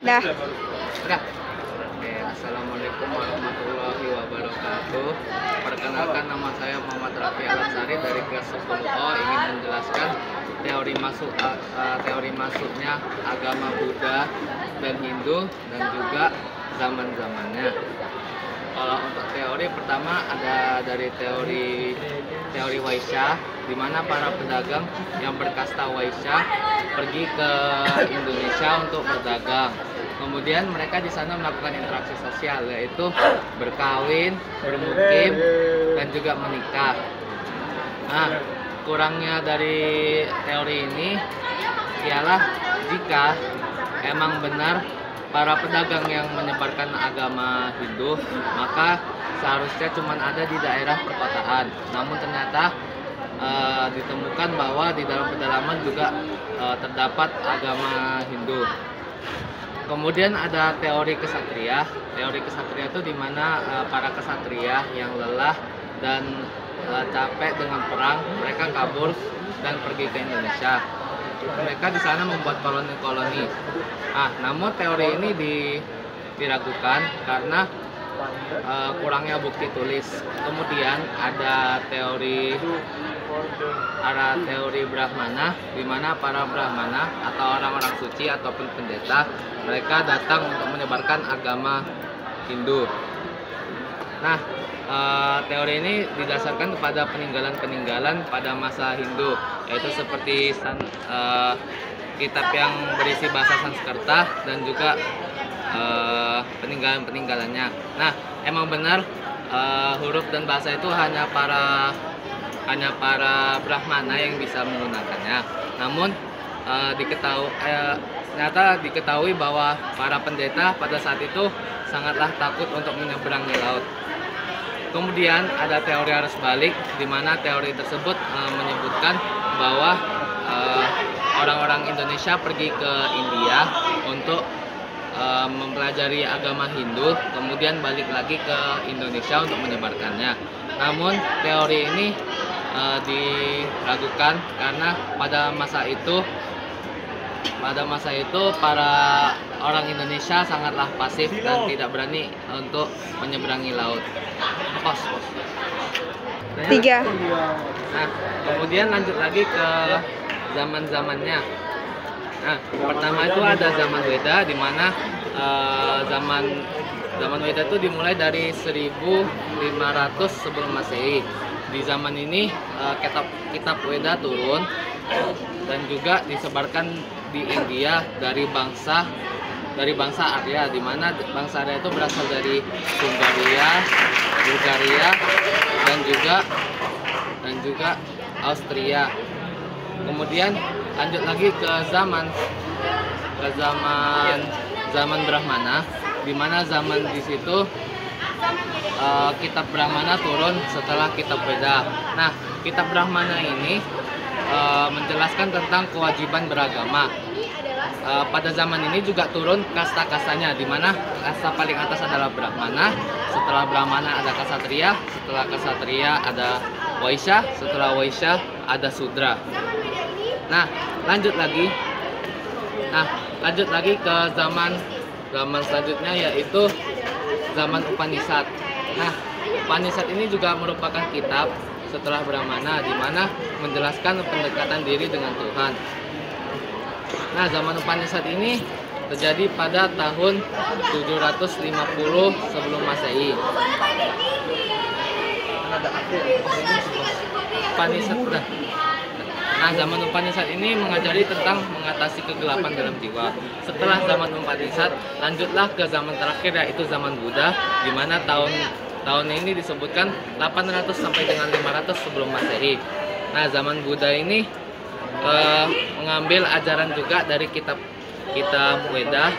Dah. Udah. Oke, assalamualaikum warahmatullahi wabarakatuh. Perkenalkan, nama saya Muhammad Raffi Alansari dari kelas 10O, ingin menjelaskan teori masuknya agama Buddha dan Hindu dan juga zaman-zamannya. Kalau untuk teori pertama ada dari teori Waisya, di mana para pedagang yang berkasta Waisya pergi ke Indonesia untuk berdagang. Kemudian mereka di sana melakukan interaksi sosial, yaitu berkawin, bermukim, dan juga menikah. Nah, kurangnya dari teori ini ialah jika emang benar para pedagang yang menyebarkan agama Hindu, maka seharusnya cuma ada di daerah perkotaan. Namun ternyata ditemukan bahwa di dalam pedalaman juga terdapat agama Hindu. Kemudian ada teori kesatria. Teori kesatria itu di mana para kesatria yang lelah dan capek dengan perang, mereka kabur dan pergi ke Indonesia. Mereka di sana membuat koloni-koloni. Namun teori ini diragukan karena kurangnya bukti tulis. Kemudian ada teori Brahmana, di mana para Brahmana atau orang-orang suci ataupun pendeta, mereka datang untuk menyebarkan agama Hindu. Nah, teori ini didasarkan kepada peninggalan-peninggalan pada masa Hindu, yaitu seperti kitab yang berisi bahasa Sanskerta dan juga peninggalan-peninggalannya. Nah, emang benar huruf dan bahasa itu hanya para Brahmana yang bisa menggunakannya. Namun ternyata diketahui bahwa para pendeta pada saat itu sangatlah takut untuk menyeberangi laut. Kemudian ada teori arus balik, di mana teori tersebut menyebutkan bahwa orang-orang Indonesia pergi ke India untuk mempelajari agama Hindu, kemudian balik lagi ke Indonesia untuk menyebarkannya. Namun teori ini diragukan karena pada masa itu para orang Indonesia sangatlah pasif dan tidak berani untuk menyeberangi laut. Pos. 3. Nah, kemudian lanjut lagi ke zaman-zamannya. Nah, pertama itu ada zaman Weda, di mana zaman Weda itu dimulai dari 1500 sebelum Masehi. Di zaman ini kitab Weda turun dan juga disebarkan di India dari bangsa Arya, di mana bangsa Arya itu berasal dari Hungaria, Bulgaria, dan juga Austria. Kemudian lanjut lagi ke zaman Brahmana, di mana zaman di situ kitab Brahmana turun setelah kitab Weda. Nah, kitab Brahmana ini menjelaskan tentang kewajiban beragama. Pada zaman ini juga turun kasta-kastanya, di mana kasta paling atas adalah Brahmana, setelah Brahmana ada Ksatria, setelah Ksatria ada Waisya, setelah Waisya ada Sudra. Nah, lanjut lagi ke zaman selanjutnya, yaitu zaman Upanishad. Nah, Upanishad ini juga merupakan kitab setelah Brahmana, di mana menjelaskan pendekatan diri dengan Tuhan. Nah, zaman Upanishad ini terjadi pada tahun 750 sebelum Masehi. Upanishad. Nah, zaman Upanishad ini mengajari tentang mengatasi kegelapan dalam jiwa. Setelah zaman Upanishad, lanjutlah ke zaman terakhir, yaitu zaman Buddha, di mana tahun ini disebutkan 800 sampai dengan 500 sebelum Masehi. Nah, zaman Buddha ini mengambil ajaran juga dari kitab Weda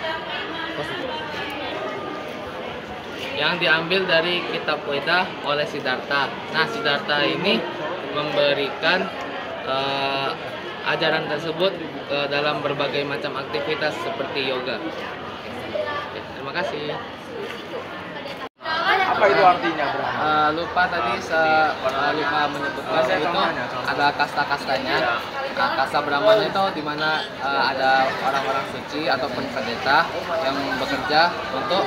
yang diambil dari kitab Weda oleh Siddhartha. Nah, Siddhartha ini memberikan ajaran tersebut dalam berbagai macam aktivitas seperti yoga. Oke, terima kasih. Apa itu artinya, Bro? Lupa tadi lupa menyebutkan, itu ada kasta-kastanya. Nah, kasta Brahmana itu di mana ada orang-orang suci ataupun pendeta yang bekerja untuk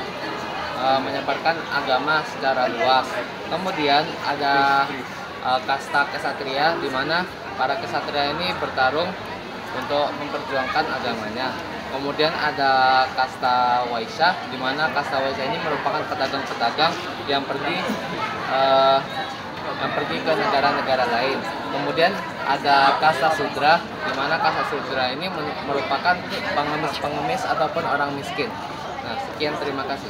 menyebarkan agama secara luas. Kemudian ada kasta kesatria di mana para kesatria ini bertarung untuk memperjuangkan agamanya. Kemudian ada kasta Waisya di mana kasta Waisya ini merupakan pedagang-pedagang yang pergi ke negara-negara lain. Kemudian ada kasta Sudra di mana kasta Sudra ini merupakan pengemis-pengemis ataupun orang miskin. Nah, sekian, terima kasih.